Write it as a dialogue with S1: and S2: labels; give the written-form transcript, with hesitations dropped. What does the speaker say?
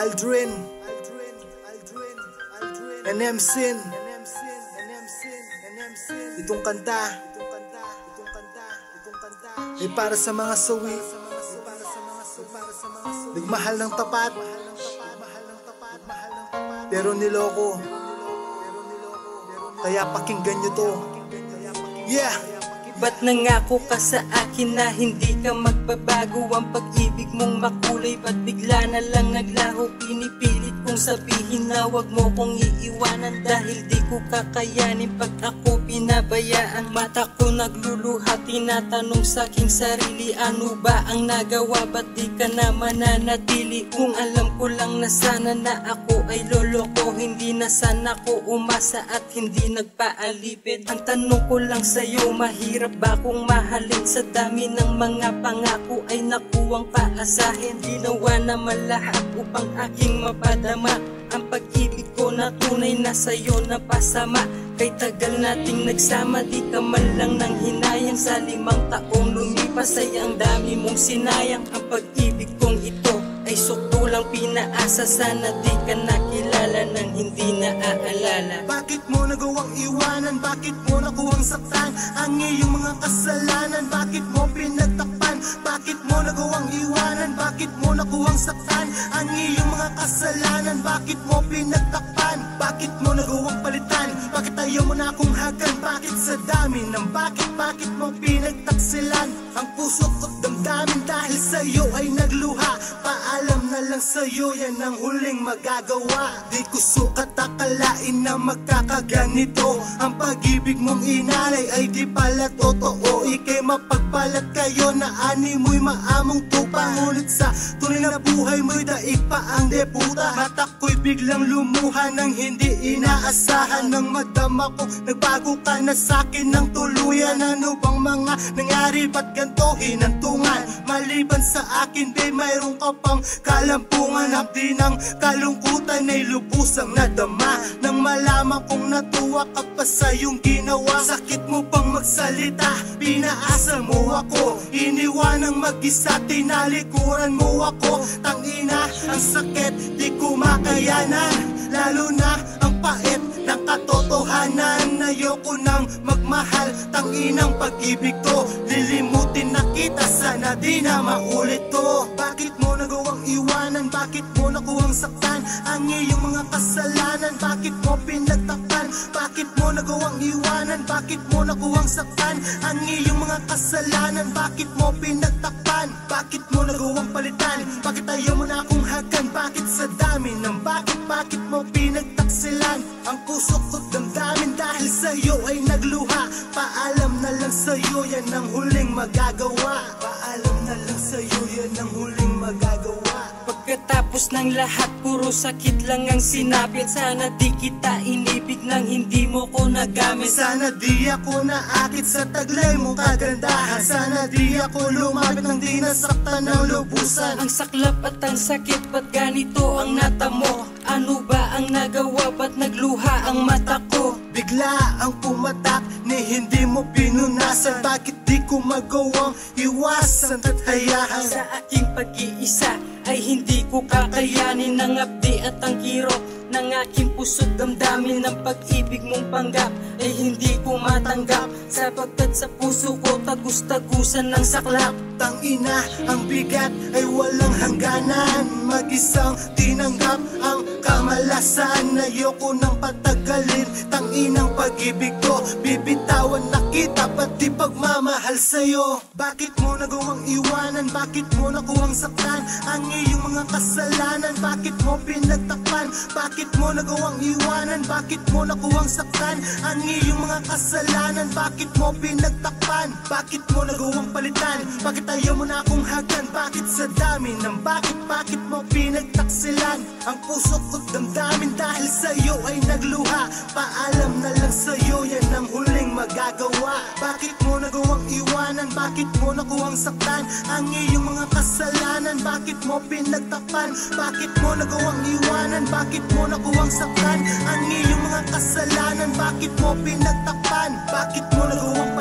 S1: Aldrin, NMSIN. Itong kanta ay para sa mga sawi, nagmahal ng tapat pero niloko. Kaya pakinggan nyo to. Yeah!
S2: Ba't nangako ka sa akin na hindi ka magbabago? Ang pag-ibig mong makulay, ba't bigla na lang naglaho? Pinipilit kong sabihin na wag mo kong iiwanan, dahil di ko kakayanin pag ako pinabayaan. Mata ko nagluluha, tinatanong sa aking sarili, ano ba ang nagawa? Ba't di ka na mananatili? Kung alam ko lang na sana na ako ay loloko, hindi na sana ko umasa at hindi nagpaalipin. Ang tanong ko lang sa'yo, mahirap ba kung mahalin? Sa dami ng mga pangako ay nakuwang paasahin. Ginawa naman lahat upang aking mapadama ang pag-ibig ko na tunay na sa'yo na pasama. Kay tagal nating nagsama, di ka man lang nang hinayang. Sa 5 taong lumipas ay ang dami mong sinayang. Ang pag-ibig kong ito ay sukto lang pinaasa, sana di ka nakilala nang hindi naaalala.
S1: Bakit mo nagawang iwanan? Bakit mo nakuwang saktan ang iyong mga kasalanan? Bakit mo pinagtakpan? Bakit mo nagawang iwanan? Bakit mo nakuwang saktan ang iyong mga kasalanan? Bakit mo pinagtakpan? Bakit mo nagawang palitan? Bakit ayaw mo na akong hagan? Bakit sa dami ng bakit mo pinagtaksilan ang puso ko't damdamin? Dahil sa'yo ay nagluha, paalam na lang sa'yo, yan ang huling magagawa. Di ko sukat akalain na magkakaganito. Ang pag-ibig mong inalay ay di pala totoo. Ika'y mapagpalat kayo na ani mo'y maamong tupa. Ngunit sa tunay na buhay mo'y daig pa ang deputa. Mata ko'y biglang lumuha nang hindi inaasahan. Nang madama ko, nagbago ka na sa'kin ng tuluyan. Ano bang mga nangyari? Ba't ganito hinantungan? Maliban sa akin, babe, mayroon ka pang kalampungan. Hapdi ng kalungkutan ay lubusang nadama nang malaman kong natuwa ka pa sa iyong ginawa. Sakit mo pang magsalita, pinaasa mo ako, iniwanang mag-isa, tinalikuran mo ako. Tangina, ang sakit, di ko makayanan, lalo na ang pait ng katotohanan. Ayoko nang magmahal, tanginang pag-ibig ko lilimutin na kita, sana di na maulit to. Bakit mo nagawang iwanan? Bakit mo nakuwang saktan ang iyong mga kasalanan? Bakit mo pinagtakpan? Bakit mo nagawang iwanan? Bakit mo nakuwang saktan ang iyong mga kasalanan? Bakit mo pinagtakpan? Bakit mo nagawang palitan? Bakit ayaw mo na akong hagan? Bakit sa dami ng bakit mo pinagtaksilan ang puso ko't damdamin? Dahil sa'yo ay nagluha, paalam na lang sa'yo, yan ang huling magagawa. Paalam na lang sa'yo, yan ang huling magagawa.
S2: Pagkatapos ng lahat, puro sakit lang ang sinapit. Sana di kita inibig nang hindi mo ko nagamit.
S1: Sana di ako naakit sa taglay mong kagandahan. Sana di ako lumapit nang di nasaktan ng lubusan.
S2: Ang saklap at ang sakit, ba't ganito ang natamo? Ano ba ang nagawa? Ba't nagluha ang mata ko?
S1: Bigla ang pumatak ni hindi mo pinunasan. Bakit di ko magawang iwasan at hayaan?
S2: Sa aking pag-iisa ay hindi ko kakayanin ang abdi at ang kirot ng aking puso't damdamin. Ng pag-ibig mong panggap ay hindi ko matanggap, sapagkat sa puso ko tagus-tagusan ng saklap.
S1: Tangina, ang bigat ay walang hangganan, mag-isang tinanggap ang kamalasan. Ayoko nang patagalin, tanginang pag-ibig ko bibitawan na kita, pati pagmamahal sa'yo. Bakit mo nagawang iwanan? Bakit mo nakuwang saktan ang iyong mga kasalanan? Bakit mo pinagtakpan? Bakit mo nagawang iwanan? Bakit mo nakuwang saktan ang iyong mga kasalanan? Bakit mo pinagtakpan? Bakit mo nagawang palitan? Bakit ayaw mo na akong hagan? Bakit sa dami ng bakit mo pinagtaksilan ang puso ko't damdamin? Dahil sa'yo ay nagluha, paalam na lang sa'yo, yan ang huling magagawa. Bakit mo nagawang iwanan? Bakit mo nakuwang saktan ang iyong mga kasalanan? Bakit mo pinagtakpan? Bakit mo nagawang iwanan? Bakit mo nakuwang saktan ang iyong mga kasalanan? Bakit mo pinagtakpan? Bakit mo nagawang